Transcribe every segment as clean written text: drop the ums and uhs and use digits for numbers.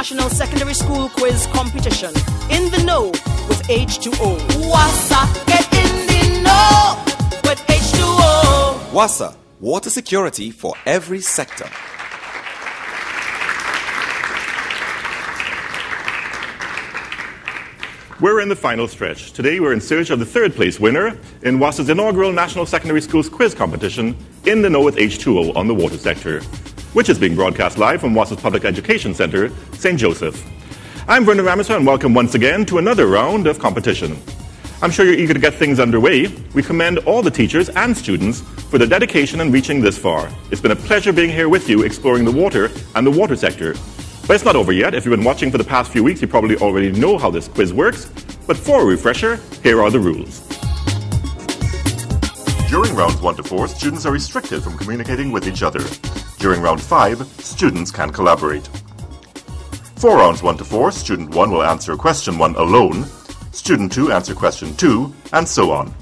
National Secondary School Quiz Competition. In the know with H2O. WASA, get in the know with H2O. WASA, water security for every sector. We're in the final stretch. Today we're in search of the third place winner in WASA's inaugural National Secondary Schools Quiz Competition, In the Know with H2O on the water sector, which is being broadcast live from WASA's Public Education Centre, St. Joseph. I'm Vernon Ramesser and welcome once again to another round of competition. I'm sure you're eager to get things underway. We commend all the teachers and students for their dedication in reaching this far. It's been a pleasure being here with you exploring the water and the water sector. But it's not over yet. If you've been watching for the past few weeks, you probably already know how this quiz works. But for a refresher, here are the rules. During rounds 1 to 4, students are restricted from communicating with each other. During round 5, students can collaborate. For rounds 1 to 4, student 1 will answer question 1 alone, student 2 answer question 2, and so on.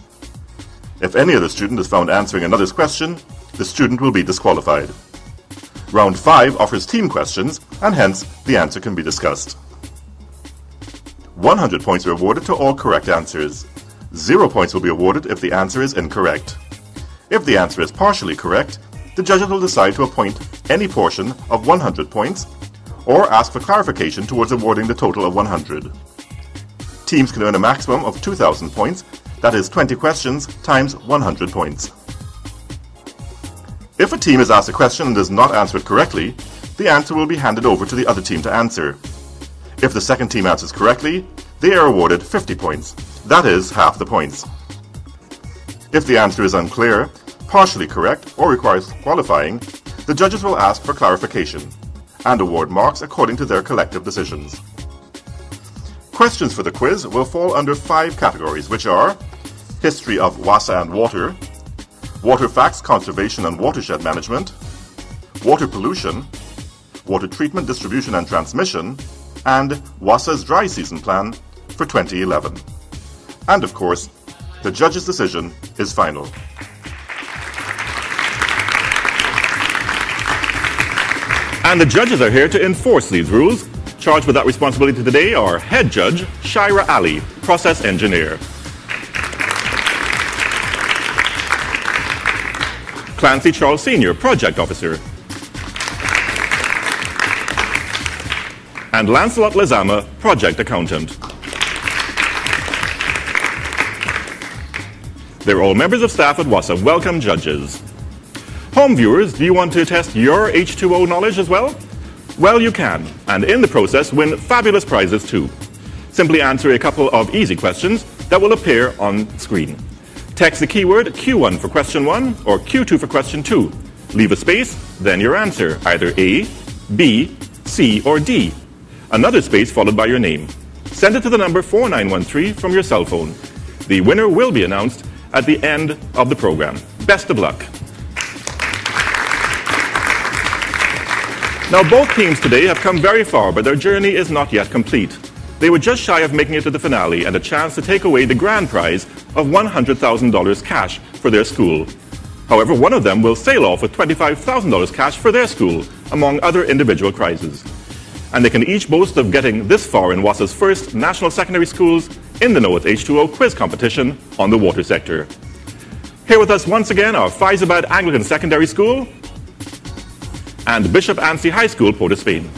If any other student is found answering another's question, the student will be disqualified. Round 5 offers team questions, and hence the answer can be discussed. 100 points are awarded to all correct answers. 0 points will be awarded if the answer is incorrect. If the answer is partially correct, the judges will decide to appoint any portion of 100 points or ask for clarification towards awarding the total of 100. Teams can earn a maximum of 2,000 points, that is 20 questions times 100 points. If a team is asked a question and does not answer it correctly, the answer will be handed over to the other team to answer. If the second team answers correctly, they are awarded 50 points, that is half the points. If the answer is unclear, partially correct, or requires qualifying, the judges will ask for clarification and award marks according to their collective decisions. Questions for the quiz will fall under 5 categories, which are history of WASA and water, water facts, conservation and watershed management, water pollution, water treatment, distribution and transmission, and WASA's dry season plan for 2011. And of course, the judge's decision is final. And the judges are here to enforce these rules. Charged with that responsibility today are Head Judge Shira Ali, Process Engineer, Clancy Charles Sr., Project Officer, and Lancelot Lezama, Project Accountant. They're all members of staff at WASA. Welcome, judges. Home viewers, do you want to test your H2O knowledge as well? Well, you can, and in the process win fabulous prizes too. Simply answer a couple of easy questions that will appear on screen. Text the keyword Q1 for question 1 or Q2 for question 2. Leave a space, then your answer, either A, B, C, or D. Another space followed by your name. Send it to the number 4913 from your cell phone. The winner will be announced at the end of the program. Best of luck. Now, both teams today have come very far, but their journey is not yet complete. They were just shy of making it to the finale and a chance to take away the grand prize of $100,000 cash for their school. However, one of them will sail off with $25,000 cash for their school, among other individual prizes. And they can each boast of getting this far in WASA's first National Secondary Schools In the Know with H2O quiz competition on the water sector. Here with us once again are Fyzabad Anglican Secondary School and Bishop Anstey High School, Port of Spain.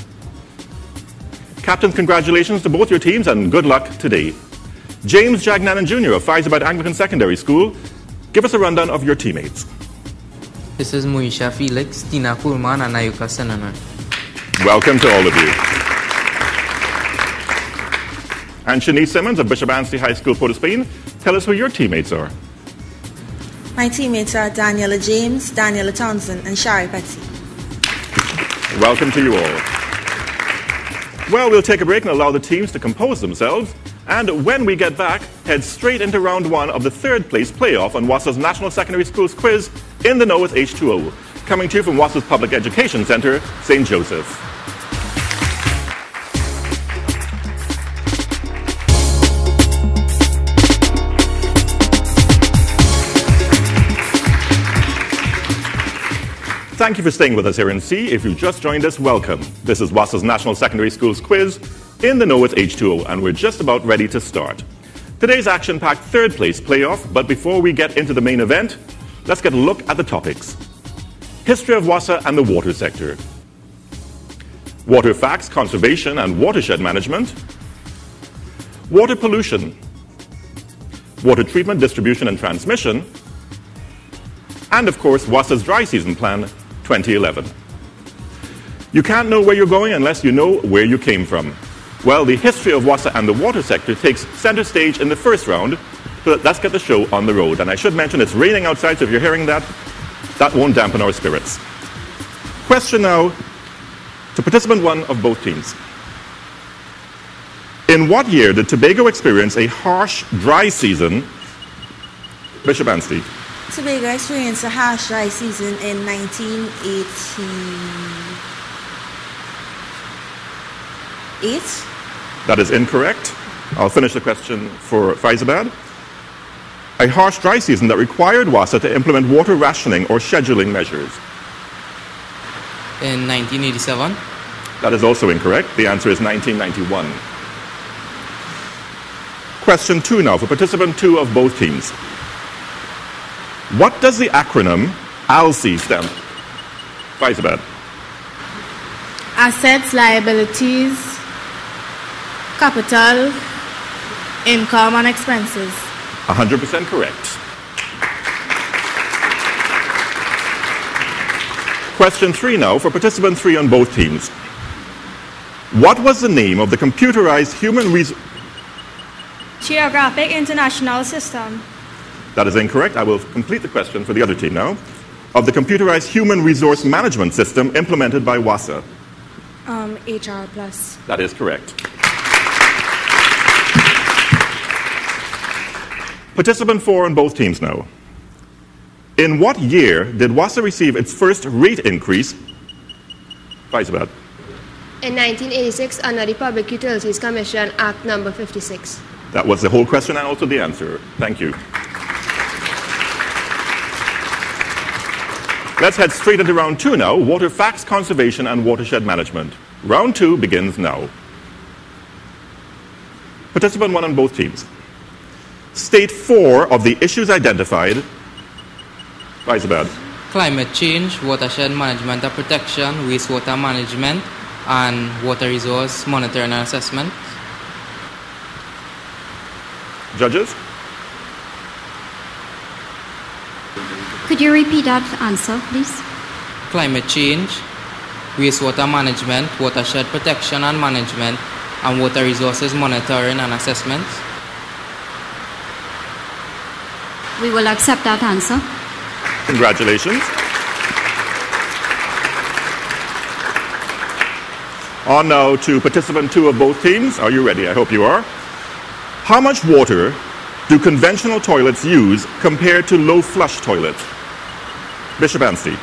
Captains, congratulations to both your teams and good luck today. James Jagnanan Jr. of Fyzabad Anglican Secondary School, give us a rundown of your teammates. This is Moisha Felix, Tina Purman, and Ayuka Senaman. Welcome to all of you. And Shanice Simmons of Bishop Anstey High School, Port of Spain, tell us who your teammates are. My teammates are Daniela James, Daniela Townsend, and Shari Petty. Welcome to you all. Well, we'll take a break and allow the teams to compose themselves. And when we get back, head straight into round 1 of the third place playoff on WASA's National Secondary Schools Quiz In the Know with H2O. Coming to you from WASA's Public Education Centre, St. Joseph. Thank you for staying with us here in C. If you've just joined us, welcome. This is WASA's National Secondary Schools Quiz, In the Know with H2O, and we're just about ready to start. Today's action-packed third place playoff, but before we get into the main event, let's get a look at the topics. History of WASA and the water sector. Water facts, conservation and watershed management. Water pollution. Water treatment, distribution and transmission. And of course, WASA's dry season plan 2011. You can't know where you're going unless you know where you came from. Well, the history of WASA and the water sector takes center stage in the first round, so let's get the show on the road. And I should mention it's raining outside, so if you're hearing that, that won't dampen our spirits. Question now to participant one of both teams. In what year did Tobago experience a harsh dry season? Bishop Anstey. Tobago experienced a harsh dry season in 1988. That is incorrect. I'll finish the question for Fyzabad. A harsh dry season that required WASA to implement water rationing or scheduling measures. In 1987. That is also incorrect. The answer is 1991. Question 2 now for participant 2 of both teams. What does the acronym ALSI stand for? Fyzabad. Assets, liabilities, capital, income and expenses. 100% correct. Question 3 now for participant 3 on both teams. What was the name of the computerized human resource? Geographic International System. That is incorrect. I will complete the question for the other team now. Of the computerized human resource management system implemented by WASA. HR Plus. That is correct. Participant 4 on both teams now. In what year did WASA receive its first rate increase? Fyzabad. In 1986 under the Public Utilities Commission Act number 56. That was the whole question and also the answer. Thank you. Let's head straight into round 2 now, water facts, conservation and watershed management. Round 2 begins now. Participant 1 on both teams. State 4 of the issues identified. Fyzabad. Climate change, watershed management and protection, wastewater management, and water resource monitoring and assessment. Judges? Could you repeat that answer, please? Climate change, wastewater management, watershed protection and management, and water resources monitoring and assessment. We will accept that answer. Congratulations. On now to participant 2 of both teams. Are you ready? I hope you are. How much water do conventional toilets use compared to low flush toilets? Bishop Anstey.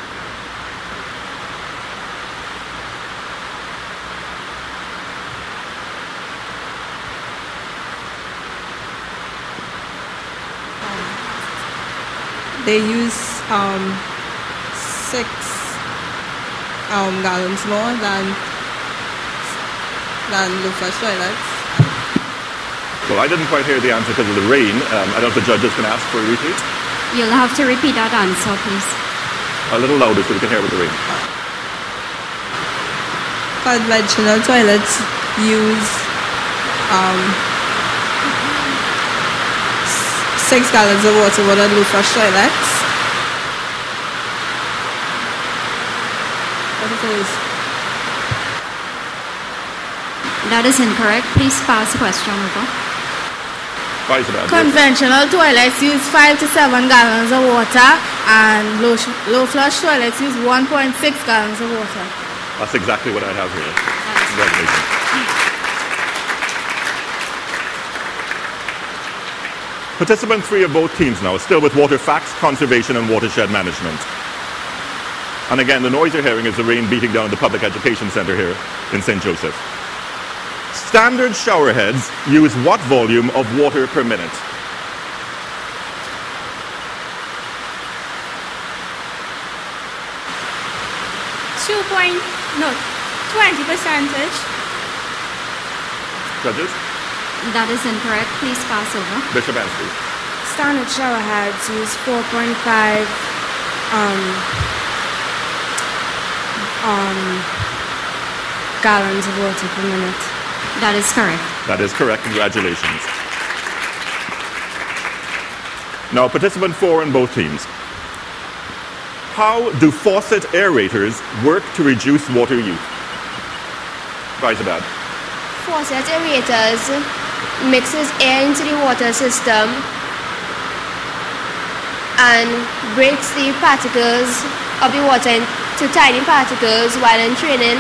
They use 6 gallons more than low flush toilets. Well, I didn't quite hear the answer because of the rain. I don't know if the judges can ask for a repeat. You'll have to repeat that answer, please. A little louder so we can hear with the rain. Conventional toilets use 6 gallons of water more than low flush toilets. What it is? That is incorrect. Please pass the question over. Conventional toilets use 5 to 7 gallons of water, and low flush toilets use 1.6 gallons of water. That's exactly what I have here. Congratulations. Participant 3 of both teams now, still with water facts, conservation and watershed management. And again, the noise you're hearing is the rain beating down at the Public Education Centre here in St. Joseph. Standard shower heads use what volume of water per minute? 20%. Judges? That is incorrect. Please pass over. Bishop Anstey. Standard shower heads use 4.5 gallons of water per minute. That is correct. That is correct. Congratulations. Now, participant 4 in both teams. How do faucet aerators work to reduce water use? Fyzabad. Faucet aerators mixes air into the water system and breaks the particles of the water into tiny particles while entraining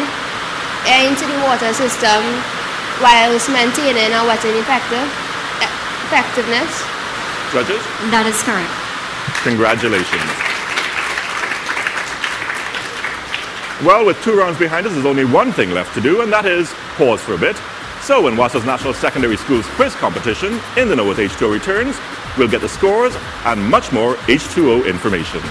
air into the water system whilst maintaining a wetting effectiveness. Judges? That is correct. Congratulations. Well, with 2 rounds behind us, there's only one thing left to do, and that is pause for a bit. So when WASA's National Secondary Schools quiz competition in the Know with H2O returns, we'll get the scores and much more H2O information.